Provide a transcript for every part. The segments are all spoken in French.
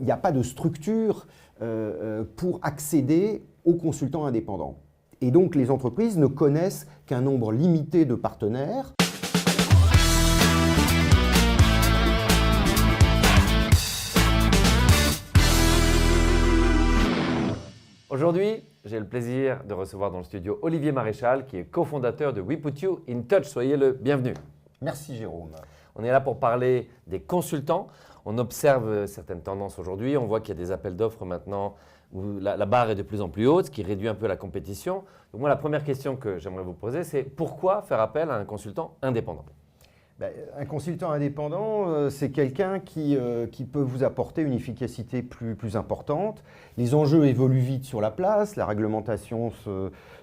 n'y a pas de structure pour accéder aux consultants indépendants. Et donc les entreprises ne connaissent qu'un nombre limité de partenaires. Aujourd'hui, j'ai le plaisir de recevoir dans le studio Olivier Maréchal, qui est cofondateur de We Put You in Touch. Soyez le bienvenu. Merci Jérôme. On est là pour parler des consultants. On observe certaines tendances aujourd'hui. On voit qu'il y a des appels d'offres maintenant où la barre est de plus en plus haute, ce qui réduit un peu la compétition. Donc moi, la première question que j'aimerais vous poser, c'est pourquoi faire appel à un consultant indépendant ? Un consultant indépendant, c'est quelqu'un qui peut vous apporter une efficacité plus importante. Les enjeux évoluent vite sur la place, la réglementation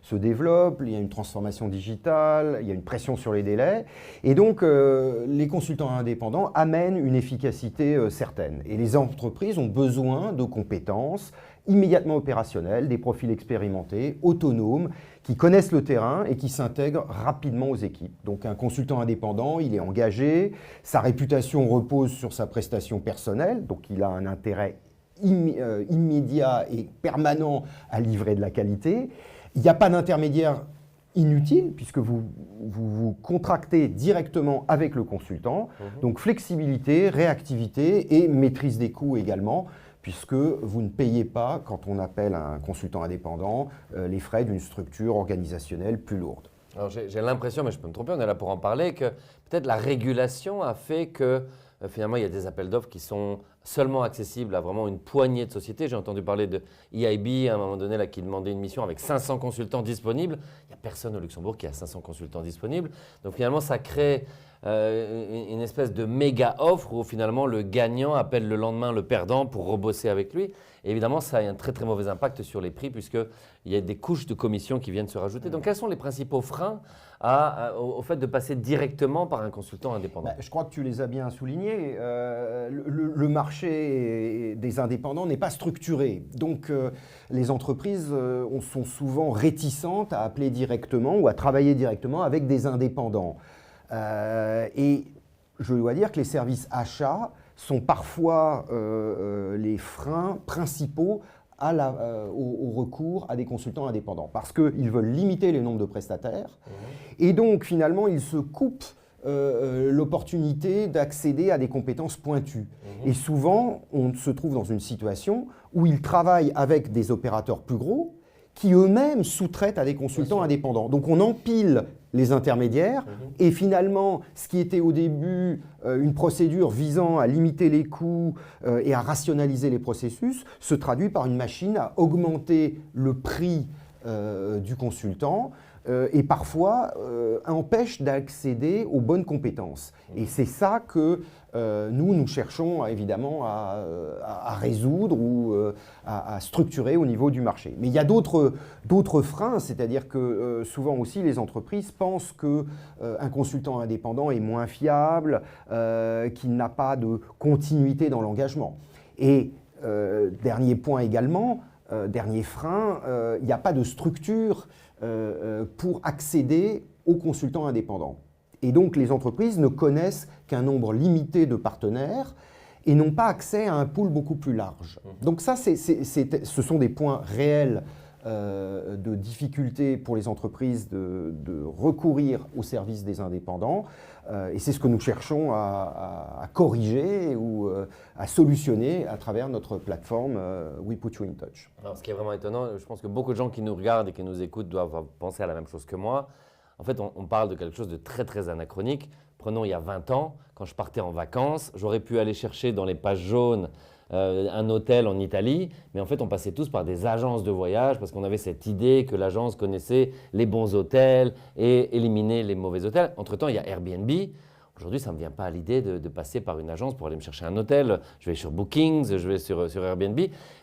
se développe, il y a une transformation digitale, il y a une pression sur les délais. Et donc, les consultants indépendants amènent une efficacité certaine. Et les entreprises ont besoin de compétences immédiatement opérationnels, des profils expérimentés, autonomes, qui connaissent le terrain et qui s'intègrent rapidement aux équipes. Donc un consultant indépendant, il est engagé, sa réputation repose sur sa prestation personnelle, donc il a un intérêt immédiat et permanent à livrer de la qualité. Il n'y a pas d'intermédiaire inutile puisque vous contractez directement avec le consultant. Donc flexibilité, réactivité et maîtrise des coûts également, puisque vous ne payez pas, quand on appelle un consultant indépendant, les frais d'une structure organisationnelle plus lourde. Alors j'ai l'impression, mais je peux me tromper, on est là pour en parler, que peut-être la régulation a fait que finalement il y a des appels d'offres qui sont seulement accessibles à vraiment une poignée de sociétés. J'ai entendu parler de EIB à un moment donné là, qui demandait une mission avec 500 consultants disponibles. Il n'y a personne au Luxembourg qui a 500 consultants disponibles. Donc finalement ça crée une espèce de méga offre où finalement le gagnant appelle le lendemain le perdant pour rebosser avec lui. Et évidemment, ça a un très très mauvais impact sur les prix puisqu'il y a des couches de commissions qui viennent se rajouter. Donc quels sont les principaux freins au fait de passer directement par un consultant indépendant ? Je crois que tu les as bien soulignés. Le marché des indépendants n'est pas structuré. Donc les entreprises sont souvent réticentes à appeler directement ou à travailler directement avec des indépendants. Et je dois dire que les services achats sont parfois les freins principaux au recours à des consultants indépendants parce qu'ils veulent limiter le nombre de prestataires et donc finalement ils se coupent l'opportunité d'accéder à des compétences pointues. Et souvent, on se trouve dans une situation où ils travaillent avec des opérateurs plus gros qui eux-mêmes sous-traitent à des consultants indépendants. Donc on empile les intermédiaires et finalement, ce qui était au début une procédure visant à limiter les coûts et à rationaliser les processus se traduit par une machine à augmenter le prix du consultant et parfois empêche d'accéder aux bonnes compétences. Et c'est ça que nous cherchons évidemment à résoudre ou à structurer au niveau du marché. Mais il y a d'autres freins, c'est-à-dire que souvent aussi les entreprises pensent qu'un consultant indépendant est moins fiable, qu'il n'a pas de continuité dans l'engagement. Et dernier point également, dernier frein, il n'y a pas de structure pour accéder aux consultants indépendants. Et donc les entreprises ne connaissent qu'un nombre limité de partenaires et n'ont pas accès à un pool beaucoup plus large. Donc ça, ce sont des points réels de difficulté pour les entreprises de recourir au service des indépendants. Et c'est ce que nous cherchons à corriger ou à solutionner à travers notre plateforme We Put You in Touch. Alors, ce qui est vraiment étonnant, je pense que beaucoup de gens qui nous regardent et qui nous écoutent doivent penser à la même chose que moi. En fait, on parle de quelque chose de très très anachronique. Prenons il y a 20 ans, quand je partais en vacances, j'aurais pu aller chercher dans les pages jaunes un hôtel en Italie, mais en fait on passait tous par des agences de voyage parce qu'on avait cette idée que l'agence connaissait les bons hôtels et éliminait les mauvais hôtels. Entre-temps, il y a Airbnb. Aujourd'hui, ça ne me vient pas à l'idée de passer par une agence pour aller me chercher un hôtel. Je vais sur Bookings, je vais sur Airbnb.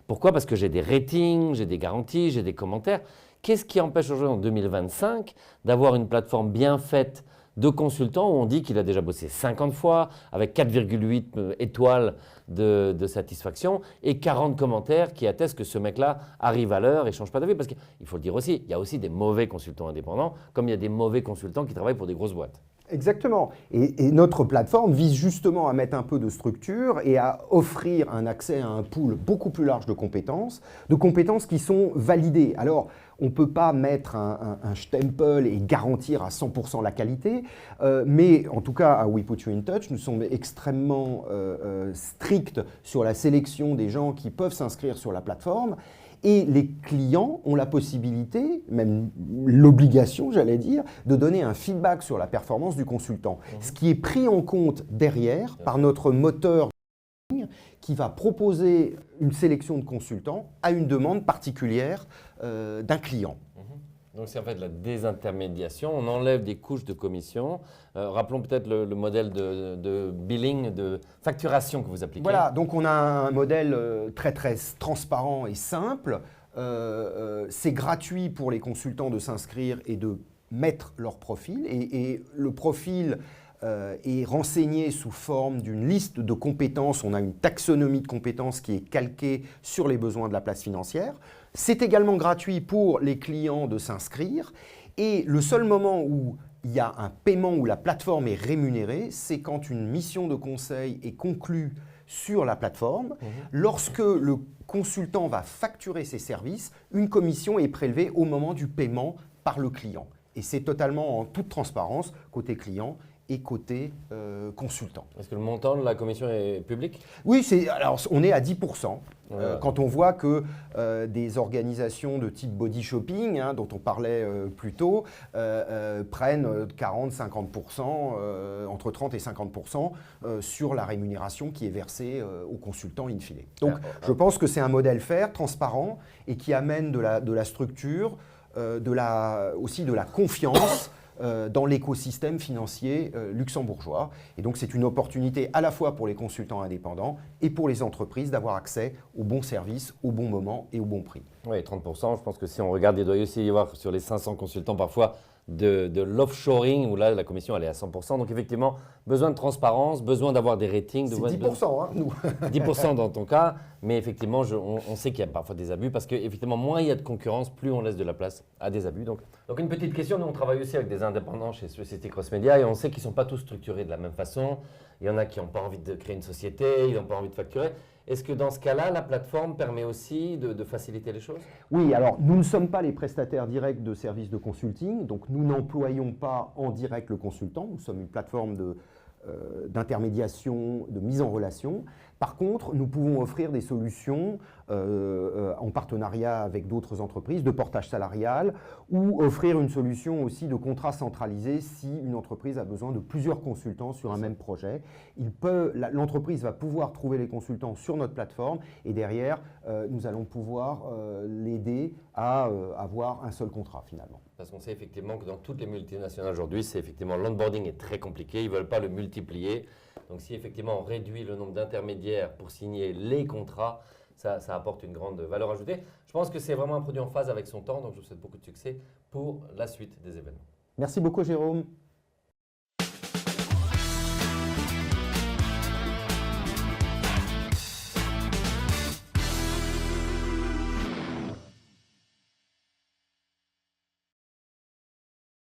Pourquoi ? Parce que j'ai des ratings, j'ai des garanties, j'ai des commentaires. Qu'est-ce qui empêche aujourd'hui en 2025 d'avoir une plateforme bien faite de consultants où on dit qu'il a déjà bossé 50 fois avec 4,8 étoiles de satisfaction et 40 commentaires qui attestent que ce mec-là arrive à l'heure et ne change pas d'avis. Parce qu'il faut le dire aussi, il y a aussi des mauvais consultants indépendants comme il y a des mauvais consultants qui travaillent pour des grosses boîtes. Exactement. Et notre plateforme vise justement à mettre un peu de structure et à offrir un accès à un pool beaucoup plus large de compétences qui sont validées. Alors, on ne peut pas mettre un stempel et garantir à 100% la qualité, mais en tout cas, à We Put You in Touch, nous sommes extrêmement stricts sur la sélection des gens qui peuvent s'inscrire sur la plateforme. Et les clients ont la possibilité, même l'obligation, j'allais dire, de donner un feedback sur la performance du consultant. Ce qui est pris en compte derrière par notre moteur qui va proposer une sélection de consultants à une demande particulière d'un client. Donc c'est en fait la désintermédiation, on enlève des couches de commission. Rappelons peut-être le modèle de billing, de facturation que vous appliquez. Voilà, donc on a un modèle très transparent et simple. C'est gratuit pour les consultants de s'inscrire et de mettre leur profil. Et le profil est renseigné sous forme d'une liste de compétences. On a une taxonomie de compétences qui est calquée sur les besoins de la place financière. C'est également gratuit pour les clients de s'inscrire. Et le seul moment où il y a un paiement, où la plateforme est rémunérée, c'est quand une mission de conseil est conclue sur la plateforme. Lorsque le consultant va facturer ses services, une commission est prélevée au moment du paiement par le client. Et c'est totalement en toute transparence côté client et côté consultant. Est-ce que le montant de la commission est public? Oui, alors on est à 10%. Quand on voit que des organisations de type body shopping, hein, dont on parlait plus tôt, prennent 40-50%, entre 30 et 50% sur la rémunération qui est versée aux consultants in fine. Donc je pense que c'est un modèle fair, transparent et qui amène de la structure, aussi de la confiance dans l'écosystème financier luxembourgeois. Et donc, c'est une opportunité à la fois pour les consultants indépendants et pour les entreprises d'avoir accès aux bons services, au bon moment et au bon prix. Oui, 30%, je pense que si on regarde, il doit aussi y avoir sur les 500 consultants parfois de l'offshoring où là, la commission elle est à 100%. Donc, effectivement, besoin de transparence, besoin d'avoir des ratings. C'est 10%, hein, nous. 10% dans ton cas, mais effectivement, on sait qu'il y a parfois des abus parce qu'effectivement, moins il y a de concurrence, plus on laisse de la place à des abus. Donc une petite question, nous on travaille aussi avec des indépendants chez Société Cross Media et on sait qu'ils ne sont pas tous structurés de la même façon. Il y en a qui n'ont pas envie de créer une société, ils n'ont pas envie de facturer. Est-ce que dans ce cas-là, la plateforme permet aussi de faciliter les choses? Oui, alors nous ne sommes pas les prestataires directs de services de consulting, donc nous n'employons pas en direct le consultant, nous sommes une plateforme d'intermédiation, de mise en relation. Par contre, nous pouvons offrir des solutions en partenariat avec d'autres entreprises de portage salarial ou offrir une solution aussi de contrat centralisé si une entreprise a besoin de plusieurs consultants sur un même projet. L'entreprise va pouvoir trouver les consultants sur notre plateforme et derrière, nous allons pouvoir l'aider à avoir un seul contrat finalement. Parce qu'on sait effectivement que dans toutes les multinationales aujourd'hui, c'est effectivement l'onboarding est très compliqué, ils ne veulent pas le multiplier. Donc si effectivement on réduit le nombre d'intermédiaires pour signer les contrats, ça apporte une grande valeur ajoutée. Je pense que c'est vraiment un produit en phase avec son temps, donc je vous souhaite beaucoup de succès pour la suite des événements. Merci beaucoup Jérôme.